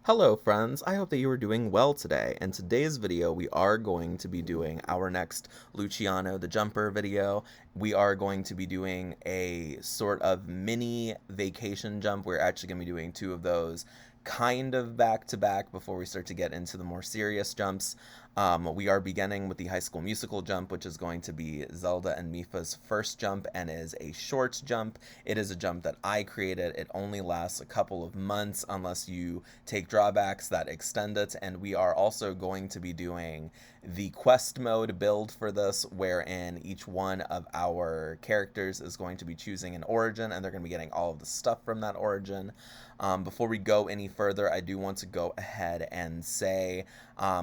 Hello friends, I hope that you are doing well today. In today's video, we are going to be doing our next Luciano the Jumper video. We are going to be doing a sort of mini vacation jump. We're actually going to be doing two of those kind of back to back before we start to get into the more serious jumps. We are beginning with the High School Musical jump, which is going to be Zelda and Mifa's first jump and is a short jump. It is a jump that I created. It only lasts a couple of months unless you take drawbacks that extend it, and we are also going to be doing the quest mode build for this, wherein each one of our characters is going to be choosing an origin, and they're going to be getting all of the stuff from that origin. Before we go any further, I do want to go ahead and say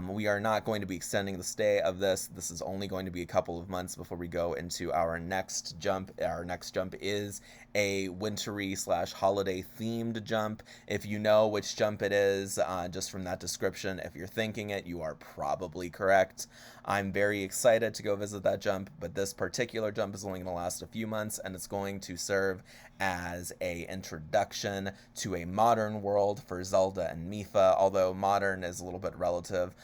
we are not going to be extending the stay of this. This is only going to be a couple of months before we go into our next jump. Our next jump is a wintry / holiday themed jump. If you know which jump it is, just from that description, if you're thinking it, you are probably correct. I'm very excited to go visit that jump, but this particular jump is only going to last a few months, and it's going to serve as a introduction to a modern world for Zelda and Mifa, although modern is a little bit relative.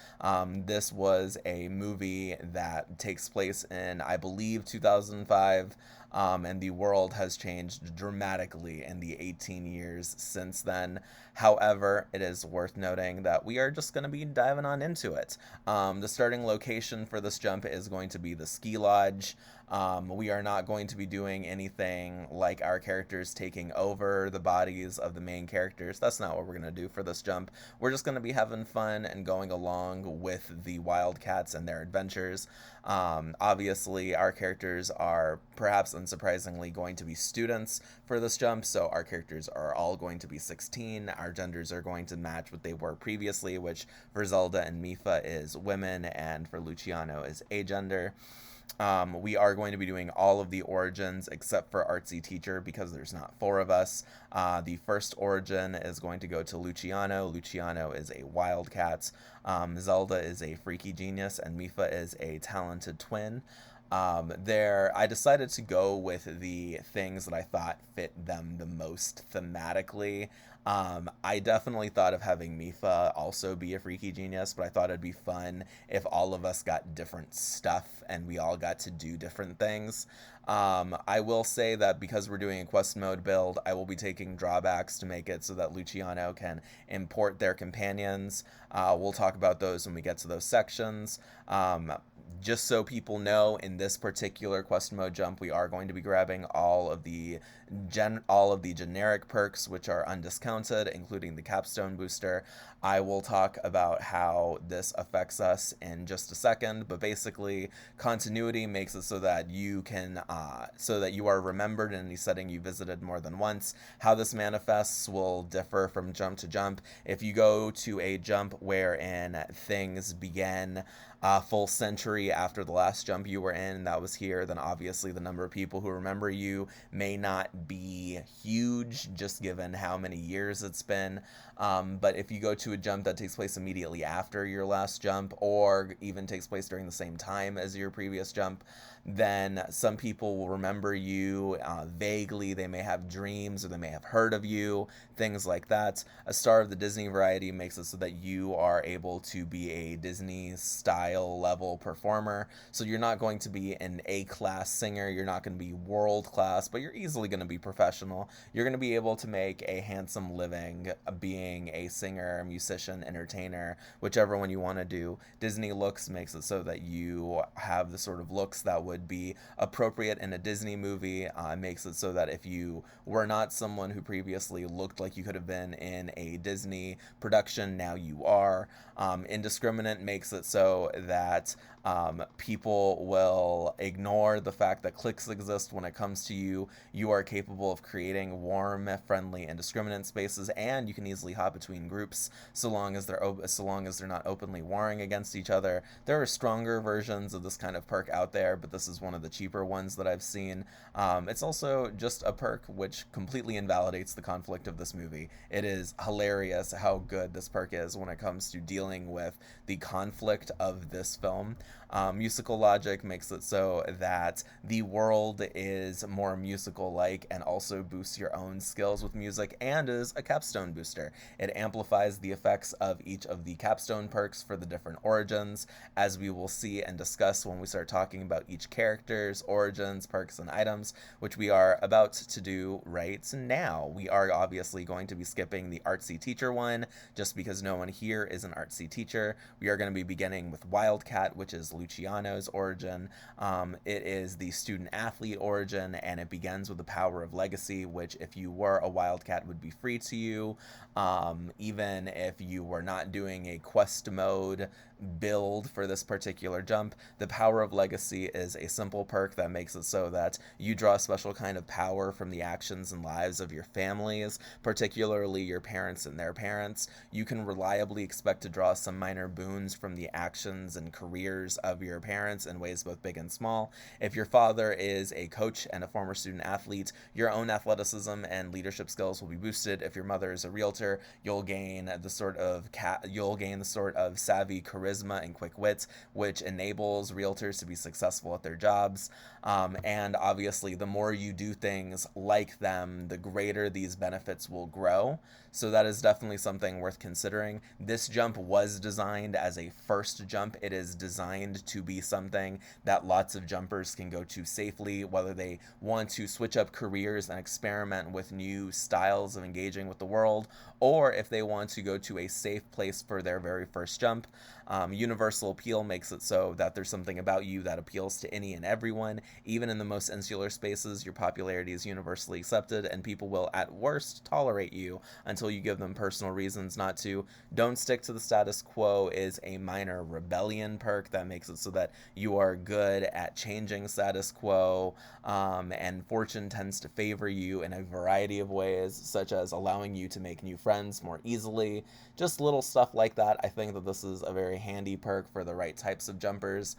This was a movie that takes place in, I believe, 2005. And the world has changed dramatically in the 18 years since then. However, it is worth noting that we are just going to be diving on into it. The starting location for this jump is going to be the ski lodge. We are not going to be doing anything like our characters taking over the bodies of the main characters. That's not what we're going to do for this jump. We're just going to be having fun and going along with the Wildcats and their adventures. Obviously, our characters are perhaps unsurprisingly going to be students for this jump, so our characters are all going to be 16. Our genders are going to match what they were previously, which for Zelda and Mifa is women, and for Luciano is agender. We are going to be doing all of the origins except for Artsy Teacher because there's not four of us. The first origin is going to go to Luciano. Luciano is a wildcat. Zelda is a freaky genius, and Mifa is a talented twin. I decided to go with the things that I thought fit them the most thematically. I definitely thought of having Mifa also be a freaky genius, but I thought it'd be fun if all of us got different stuff and we all got to do different things. I will say that because we're doing a quest mode build, I will be taking drawbacks to make it so that Luciano can import their companions. We'll talk about those when we get to those sections. Just so people know, in this particular quest mode jump, we are going to be grabbing all of the generic perks, which are undiscounted, including the capstone booster. I will talk about how this affects us in just a second, but basically, continuity makes it so that you are remembered in any setting you visited more than once. How this manifests will differ from jump to jump. If you go to a jump wherein things begin a full century after the last jump you were in, that was here, then obviously the number of people who remember you may not be huge, just given how many years it's been. But if you go to a jump that takes place immediately after your last jump, or even takes place during the same time as your previous jump, then some people will remember you vaguely. They may have dreams, or they may have heard of you, things like that. A Star of the Disney variety makes it so that you are able to be a Disney style level performer. So you're not going to be an A-class singer, you're not going to be world class, but you're easily going to be professional. You're going to be able to make a handsome living being a singer, musician, entertainer, whichever one you want to do. Disney looks makes it so that you have the sort of looks that would be appropriate in a Disney movie. Makes it so that if you were not someone who previously looked like you could have been in a Disney production, now you are. Indiscriminate makes it so that people will ignore the fact that cliques exist when it comes to you. You are capable of creating warm, friendly, indiscriminate spaces, and you can easily hop between groups so long as they're not openly warring against each other. There are stronger versions of this kind of perk out there, but this is one of the cheaper ones that I've seen. It's also just a perk which completely invalidates the conflict of this movie. It is hilarious how good this perk is when it comes to dealing with the conflict of this film. Musical logic makes it so that the world is more musical-like and also boosts your own skills with music and is a capstone booster. It amplifies the effects of each of the capstone perks for the different origins, as we will see and discuss when we start talking about each character's origins, perks, and items, which we are about to do right now. We are obviously going to be skipping the artsy teacher one, just because no one here is an artsy teacher. We are going to be beginning with Wildcat, which is Luciano's origin. It is the student athlete origin, and it begins with the power of legacy, which if you were a Wildcat would be free to you. Even if you were not doing a quest mode build for this particular jump, the power of legacy is a simple perk that makes it so that you draw a special kind of power from the actions and lives of your families, particularly your parents and their parents. You can reliably expect to draw some minor boons from the actions and careers of your parents in ways both big and small. If your father is a coach and a former student athlete, your own athleticism and leadership skills will be boosted. If your mother is a realtor, you'll gain the sort of savvy charisma and quick wit, which enables realtors to be successful at their jobs. And obviously, the more you do things like them, the greater these benefits will grow. So that is definitely something worth considering. This jump was designed as a first jump. It is designed to be something that lots of jumpers can go to safely, whether they want to switch up careers and experiment with new styles of engaging with the world, or if they want to go to a safe place for their very first jump. Universal appeal makes it so that there's something about you that appeals to any and everyone. Even in the most insular spaces, your popularity is universally accepted, and people will at worst tolerate you until you give them personal reasons not to. Don't stick to the status quo is a minor rebellion perk that makes it so that you are good at changing status quo, and fortune tends to favor you in a variety of ways, such as allowing you to make new friends more easily. Just little stuff like that. I think that this is a very handy perk for the right types of jumpers.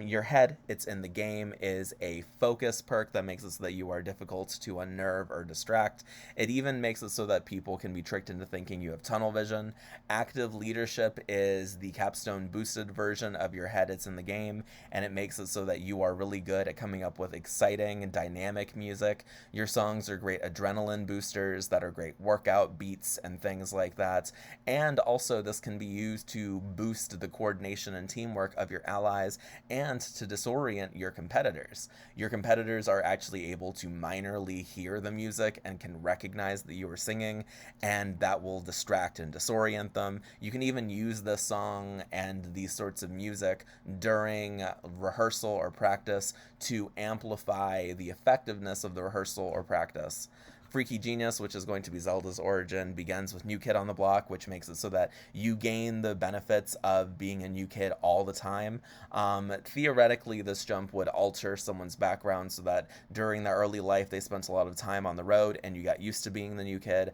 Your head, it's in the game, is a focus perk that makes it so that you are difficult to unnerve or distract. It even makes it so that people can be tricked into thinking you have tunnel vision. Active leadership is the capstone boosted version of your head, it's in the game, and it makes it so that you are really good at coming up with exciting and dynamic music. Your songs are great adrenaline boosters that are great workout beats and things like that. And also this can be used to boost the coordination and teamwork of your allies and to disorient your competitors. Your competitors are actually able to minorly hear the music and can recognize that you are singing, and that will distract and disorient them. You can even use this song and these sorts of music during rehearsal or practice to amplify the effectiveness of the rehearsal or practice. Freaky Genius, which is going to be Zelda's origin, begins with New Kid on the Block, which makes it so that you gain the benefits of being a new kid all the time. Theoretically, this jump would alter someone's background so that during their early life they spent a lot of time on the road and you got used to being the new kid.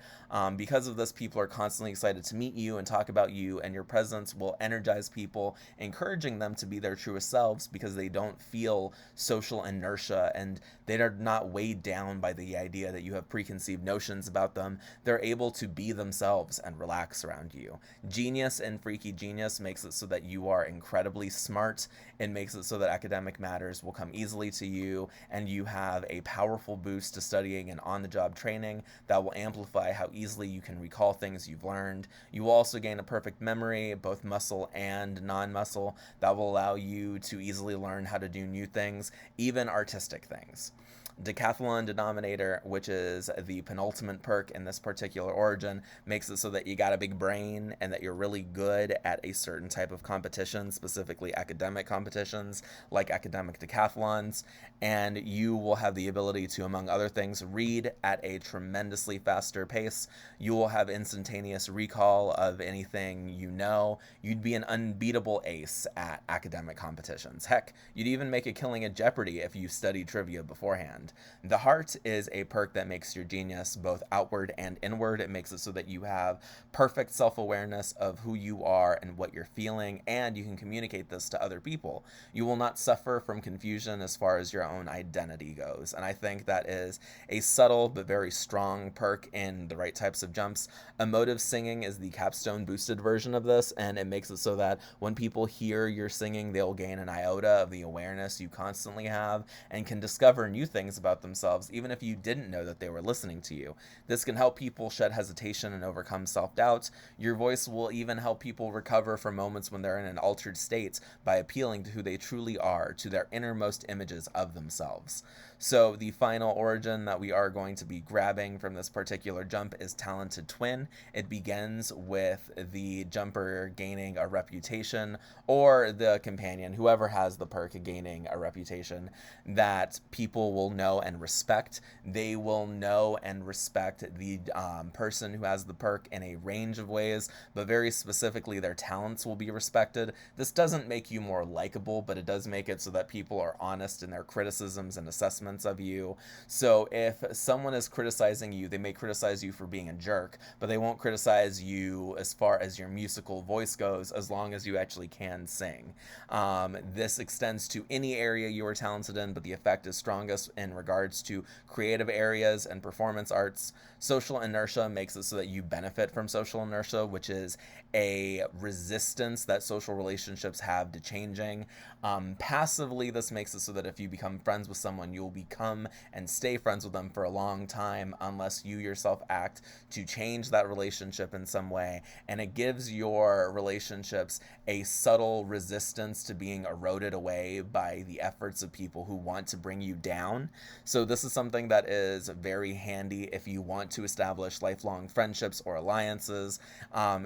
Because of this, people are constantly excited to meet you and talk about you, and your presence will energize people, encouraging them to be their truest selves because they don't feel social inertia and they are not weighed down by the idea that you have preconceived notions about them. They're able to be themselves and relax around you. Genius and Freaky Genius makes it so that you are incredibly smart. It makes it so that academic matters will come easily to you, and you have a powerful boost to studying and on-the-job training that will amplify how easily you can recall things you've learned. You will also gain a perfect memory, both muscle and non-muscle, that will allow you to easily learn how to do new things, even artistic things. Decathlon Denominator, which is the penultimate perk in this particular origin, makes it so that you got a big brain and that you're really good at a certain type of competition, specifically academic competitions like academic decathlons, and you will have the ability to, among other things, read at a tremendously faster pace. You will have instantaneous recall of anything you know. You'd be an unbeatable ace at academic competitions. Heck, you'd even make a killing at Jeopardy if you studied trivia beforehand. mind. The heart is a perk that makes your genius both outward and inward. It makes it so that you have perfect self-awareness of who you are and what you're feeling, and you can communicate this to other people. You will not suffer from confusion as far as your own identity goes, and I think that is a subtle but very strong perk in the right types of jumps. Emotive singing is the capstone boosted version of this, and it makes it so that when people hear your singing, they'll gain an iota of the awareness you constantly have and can discover new things about themselves, even if you didn't know that they were listening to you. This can help people shed hesitation and overcome self-doubt. Your voice will even help people recover from moments when they're in an altered state by appealing to who they truly are, to their innermost images of themselves. So the final origin that we are going to be grabbing from this particular jump is Talented Twin. It begins with the jumper gaining a reputation, or the companion, whoever has the perk, gaining a reputation that people will know and respect. They will know and respect the person who has the perk in a range of ways, but very specifically their talents will be respected. This doesn't make you more likable, but it does make it so that people are honest in their criticisms and assessments of you. So if someone is criticizing you, they may criticize you for being a jerk, but they won't criticize you as far as your musical voice goes, as long as you actually can sing. This extends to any area you are talented in, but the effect is strongest in regards to creative areas and performance arts. Social inertia makes it so that you benefit from social inertia, which is a resistance that social relationships have to changing. Passively, this makes it so that if you become friends with someone, you'll become and stay friends with them for a long time unless you yourself act to change that relationship in some way. And it gives your relationships a subtle resistance to being eroded away by the efforts of people who want to bring you down. So this is something that is very handy if you want to establish lifelong friendships or alliances.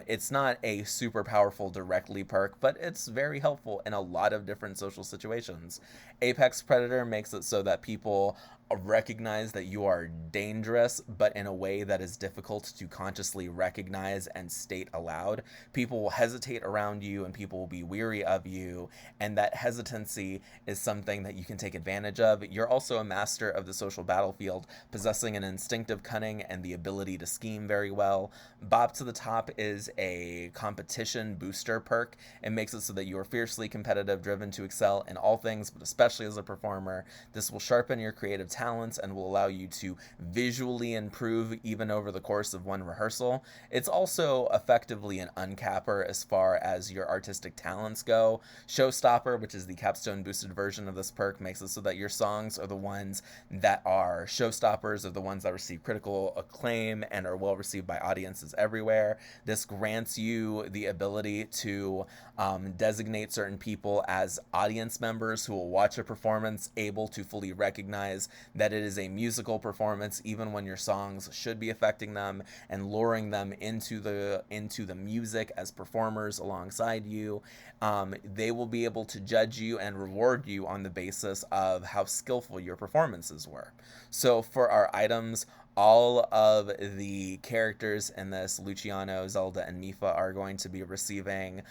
It's not a super powerful directly perk, but it's very helpful in a lot of different social situations. Apex Predator makes it so that people recognize that you are dangerous, but in a way that is difficult to consciously recognize and state aloud. People will hesitate around you and people will be weary of you, and that hesitancy is something that you can take advantage of. You're also a master of the social battlefield, possessing an instinctive cunning and the ability to scheme very well. Bop to the Top is a competition booster perk. It makes it so that you are fiercely competitive, driven to excel in all things, but especially as a performer. This will sharpen your creative talents and will allow you to visually improve even over the course of one rehearsal. It's also effectively an uncapper as far as your artistic talents go. Showstopper, which is the capstone boosted version of this perk, makes it so that your songs are the ones that are showstoppers, are the ones that receive critical acclaim and are well received by audiences everywhere. This grants you the ability to designate certain people as audience members who will watch a performance, able to fully recognize that it is a musical performance even when your songs should be affecting them, and luring them into the music as performers alongside you. They will be able to judge you and reward you on the basis of how skillful your performances were. So for our items, all of the characters in this, Luciano, Zelda, and Mipha, are going to be receiving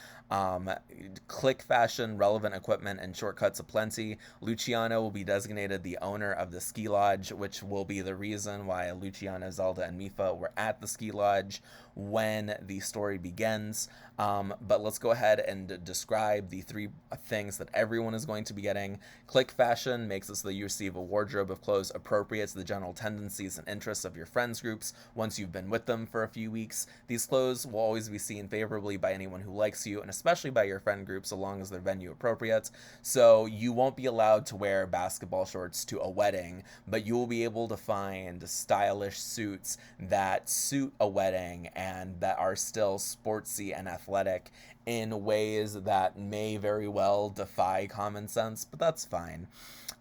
click fashion, relevant equipment, and shortcuts aplenty. Luciano will be designated the owner of the ski lodge, which will be the reason why Luciano, Zelda, and Mipha were at the ski lodge when the story begins. But let's go ahead and describe the three things that everyone is going to be getting. Click fashion makes it so that you receive a wardrobe of clothes appropriate to the general tendencies and interests of your friends groups once you've been with them for a few weeks. These clothes will always be seen favorably by anyone who likes you, and especially by your friend group, so long as they're venue appropriate. So you won't be allowed to wear basketball shorts to a wedding, but you will be able to find stylish suits that suit a wedding and that are still sportsy and athletic in ways that may very well defy common sense, but that's fine.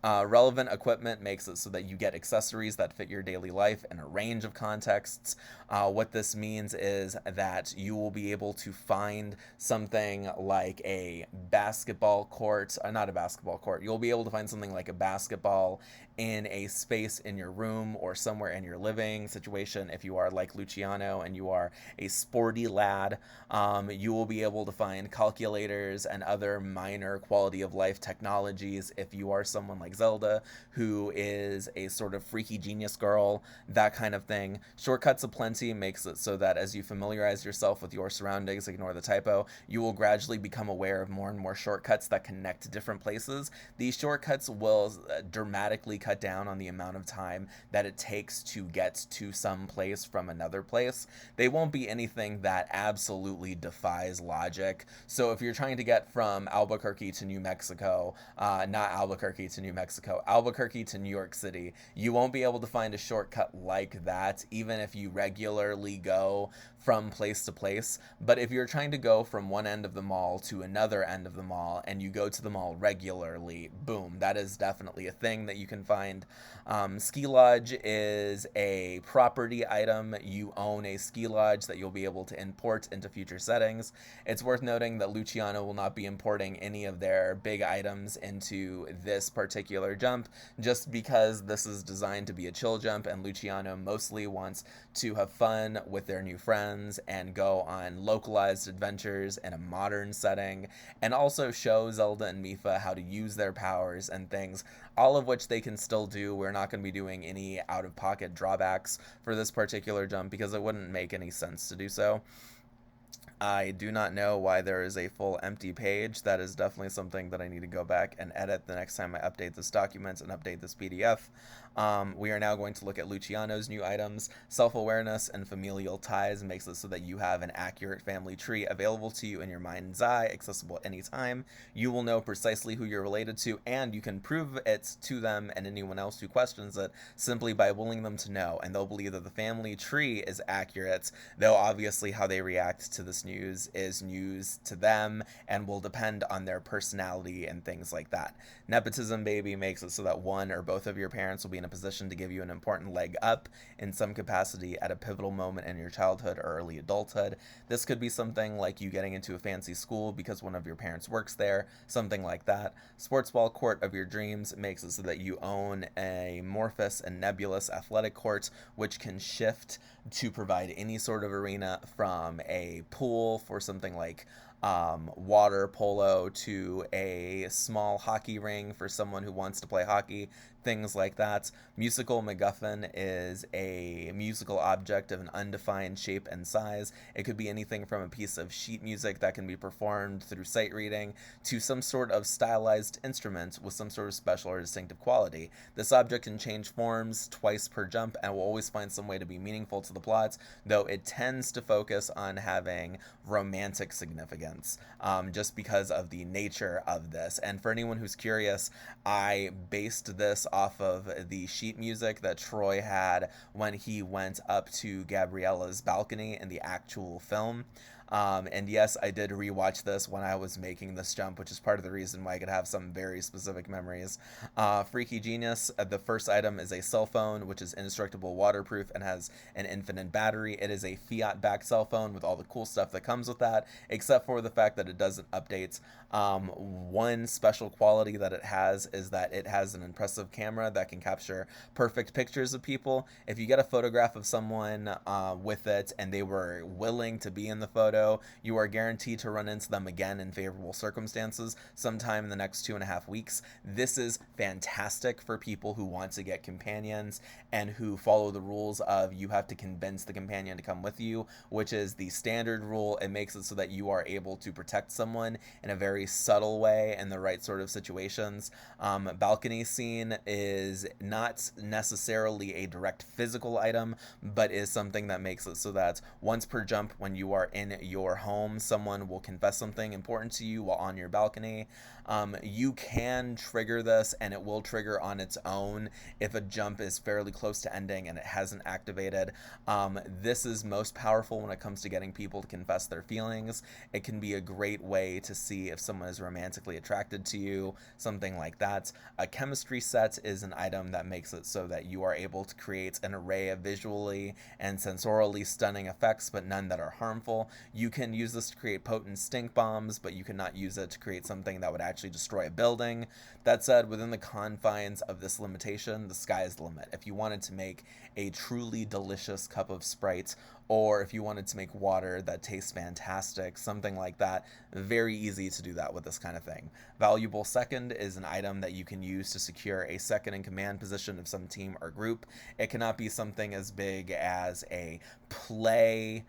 Relevant equipment makes it so that you get accessories that fit your daily life in a range of contexts. What this means is that you will be able to find something like a basketball court, not a basketball court, you'll be able to find something like a basketball in a space in your room or somewhere in your living situation. If you are like Luciano and you are a sporty lad, you will be able to find calculators and other minor quality of life technologies if you are someone like like Zelda, who is a sort of freaky genius girl, that kind of thing. Shortcuts aplenty makes it so that as you familiarize yourself with your surroundings, ignore the typo, you will gradually become aware of more and more shortcuts that connect to different places. These shortcuts will dramatically cut down on the amount of time that it takes to get to some place from another place. They won't be anything that absolutely defies logic. So if you're trying to get from Albuquerque to New Mexico, not Albuquerque to New Mexico, Albuquerque to New York City, you won't be able to find a shortcut like that, even if you regularly go from place to place. But if you're trying to go from one end of the mall to another end of the mall, and you go to the mall regularly, boom, that is definitely a thing that you can find. Ski Lodge is a property item. You own a ski lodge that you'll be able to import into future settings. It's worth noting that Luciano will not be importing any of their big items into this particular jump, just because this is designed to be a chill jump, and Luciano mostly wants to have fun with their new friends and go on localized adventures in a modern setting, and also show Zelda and Mipha how to use their powers and things, all of which they can still do. We're not going to be doing any out-of-pocket drawbacks for this particular jump because it wouldn't make any sense to do so. I do not know why there is a full empty page. That is definitely something that I need to go back and edit the next time I update this document and update this PDF. We are now going to look at Luciano's new items. Self-awareness and familial ties makes it so that you have an accurate family tree available to you in your mind's eye, accessible at any time. You will know precisely who you're related to, and you can prove it to them and anyone else who questions it simply by willing them to know, and they'll believe that the family tree is accurate, though obviously how they react to this news is news to them and will depend on their personality and things like that. Nepotism baby makes it so that one or both of your parents will be in a position to give you an important leg up in some capacity at a pivotal moment in your childhood or early adulthood. This could be something like you getting into a fancy school because one of your parents works there, something like that. Sports ball court of your dreams makes it so that you own a amorphous and nebulous athletic court, which can shift to provide any sort of arena, from a pool for something like water polo to a small hockey ring for someone who wants to play hockey, things like that. Musical MacGuffin is a musical object of an undefined shape and size. It could be anything from a piece of sheet music that can be performed through sight reading to some sort of stylized instrument with some sort of special or distinctive quality. This object can change forms twice per jump and will always find some way to be meaningful to the plot, though it tends to focus on having romantic significance, just because of the nature of this. And for anyone who's curious, I based this off of the sheet music that Troy had when he went up to Gabriella's balcony in the actual film. And yes, I did rewatch this when I was making this jump, which is part of the reason why I could have some very specific memories. Freaky Genius, the first item is a cell phone, which is indestructible, waterproof, and has an infinite battery. It is a Fiat-backed cell phone with all the cool stuff that comes with that, except for the fact that it doesn't update. One special quality that it has is that it has an impressive camera that can capture perfect pictures of people. If you get a photograph of someone with it and they were willing to be in the photo, you are guaranteed to run into them again in favorable circumstances sometime in the next 2.5 weeks. This is fantastic for people who want to get companions and who follow the rules of you have to convince the companion to come with you, which is the standard rule. It makes it so that you are able to protect someone in a very subtle way in the right sort of situations. Balcony scene is not necessarily a direct physical item, but is something that makes it so that once per jump, when you are in your home, someone will confess something important to you while on your balcony. You can trigger this, and it will trigger on its own if a jump is fairly close to ending and it hasn't activated. This is most powerful when it comes to getting people to confess their feelings. It can be a great way to see if someone is romantically attracted to you, something like that. A chemistry set is an item that makes it so that you are able to create an array of visually and sensorially stunning effects, but none that are harmful. You can use this to create potent stink bombs, but you cannot use it to create something that would actually destroy a building. That said, within the confines of this limitation, the sky is the limit. If you wanted to make a truly delicious cup of Sprite, or if you wanted to make water that tastes fantastic, something like that, very easy to do that with this kind of thing. Valuable second is an item that you can use to secure a second in command position of some team or group. It cannot be something as big as a play,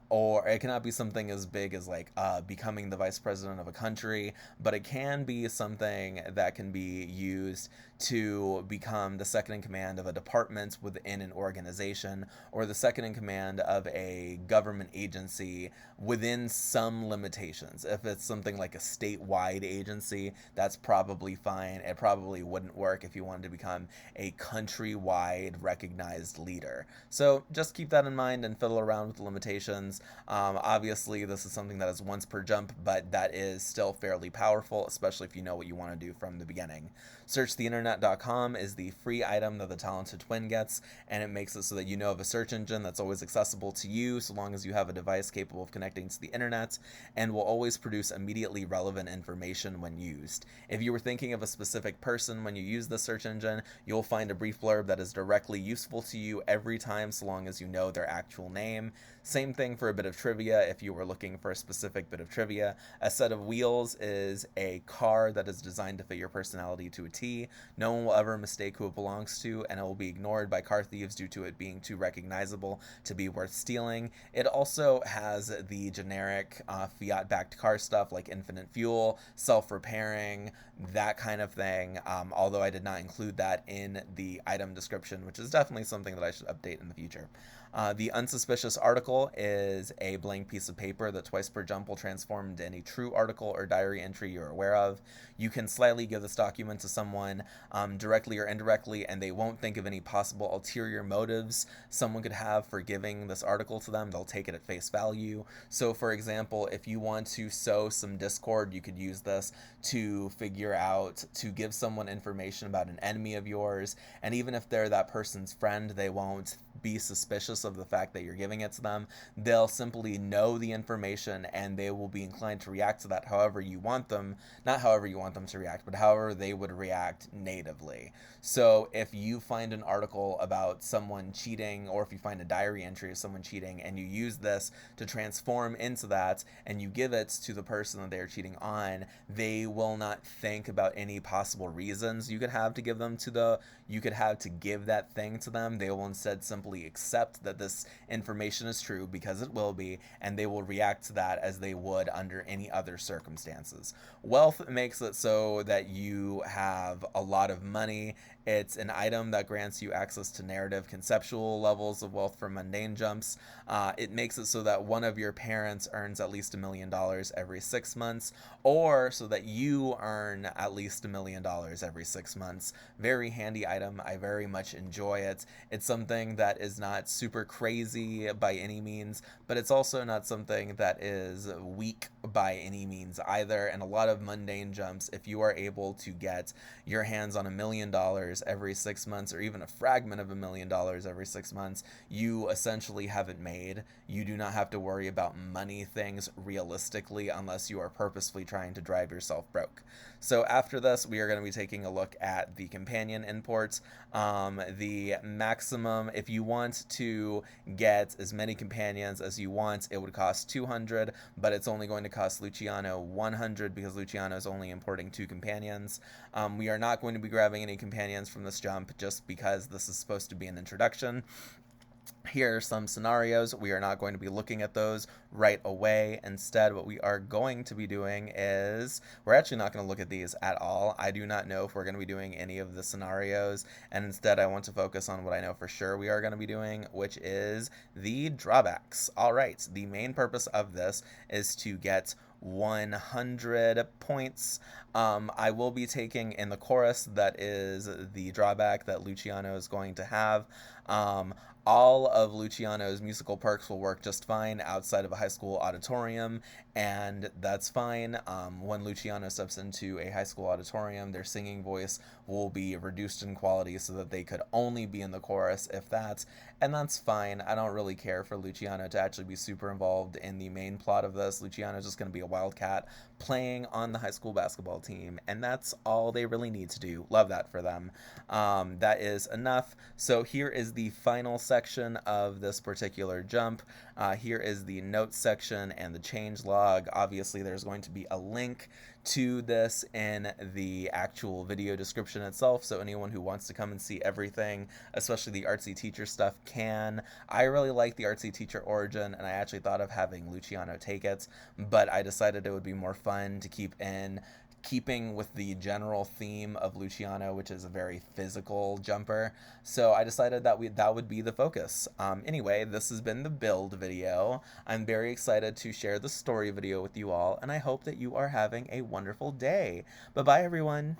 or it cannot be something as big as like becoming the vice president of a country, but it can be something that can be used to become the second in command of a department within an organization, or the second in command of a government agency within some limitations. If it's something like a statewide agency, that's probably fine. It probably wouldn't work if you wanted to become a countrywide recognized leader. So just keep that in mind and fiddle around with the limitations. Obviously, this is something that is once per jump, but that is still fairly powerful, especially if you know what you want to do from the beginning. SearchTheInternet.com is the free item that the Talented Twin gets, and it makes it so that you know of a search engine that's always accessible to you so long as you have a device capable of connecting to the internet, and will always produce immediately relevant information when used. If you were thinking of a specific person when you use the search engine, you'll find a brief blurb that is directly useful to you every time so long as you know their actual name. Same thing for a bit of trivia. If you were looking for a specific bit of trivia, a set of wheels is a car that is designed to fit your personality to a T. No one will ever mistake who it belongs to, and it will be ignored by car thieves due to it being too recognizable to be worth stealing. It also has the generic fiat-backed car stuff like infinite fuel, self-repairing, that kind of thing, although I did not include that in the item description, which is definitely something that I should update in the future. The unsuspicious article is a blank piece of paper that twice per jump will transform into any true article or diary entry you're aware of. You can slightly give this document to someone directly or indirectly, and they won't think of any possible ulterior motives someone could have for giving this article to them. They'll take it at face value. So, for example, if you want to sow some discord, you could use this to figure out, to give someone information about an enemy of yours, and even if they're that person's friend, they won't be suspicious of the fact that you're giving it to them. They'll simply know the information and they will be inclined to react to that however you want them, not however you want them to react, but however they would react natively. So if you find an article about someone cheating, or if you find a diary entry of someone cheating and you use this to transform into that and you give it to the person that they are cheating on, they will not think about any possible reasons you could have to give them to give that thing to them. They will instead simply accept that this information is true because it will be, and they will react to that as they would under any other circumstances. Wealth makes it so that you have a lot of money. It's an item that grants you access to narrative conceptual levels of wealth from mundane jumps. It makes it so that one of your parents earns at least $1 million every 6 months, or so that you earn at least $1 million every 6 months. Very handy item. I very much enjoy it. It's something that is not super crazy by any means, but it's also not something that is weak by any means either. And a lot of mundane jumps, if you are able to get your hands on $1 million every 6 months, or even a fragment of $1 million every 6 months, you essentially have it made. You do not have to worry about money things realistically unless you are purposefully trying to drive yourself broke. So after this, we are going to be taking a look at the companion imports. The maximum, if you want to get as many companions as you want, it would cost 200, but it's only going to cost Luciano 100 because Luciano is only importing 2 companions. We are not going to be grabbing any companions from this jump just because this is supposed to be an introduction. Here are some scenarios. We are not going to be looking at those right away. Instead, what we are going to be doing is, we're actually not going to look at these at all. I do not know if we're going to be doing any of the scenarios, and instead I want to focus on what I know for sure we are going to be doing, which is the drawbacks. All right, the main purpose of this is to get 100 points. I will be taking in the chorus, that is the drawback that Luciano is going to have. all of Luciano's musical perks will work just fine outside of a high school auditorium, and that's fine. When Luciano steps into a high school auditorium, their singing voice will be reduced in quality so that they could only be in the chorus, if that, and that's fine. I don't really care for Luciano to actually be super involved in the main plot of this. Luciano's just going to be a wildcat playing on the high school basketball team, and that's all they really need to do. Love that for them. That is enough. So here is the final section of this particular jump. Here is the notes section and the change log. Obviously, there's going to be a link to this in the actual video description itself, so anyone who wants to come and see everything, especially the artsy teacher stuff, can. I really like the artsy teacher origin, and I actually thought of having Luciano take it, but I decided it would be more fun to keep in keeping with the general theme of Luciano, which is a very physical jumper. So I decided that would be the focus. Anyway, this has been the build video. I'm very excited to share the story video with you all, and I hope that you are having a wonderful day. Bye-bye, everyone.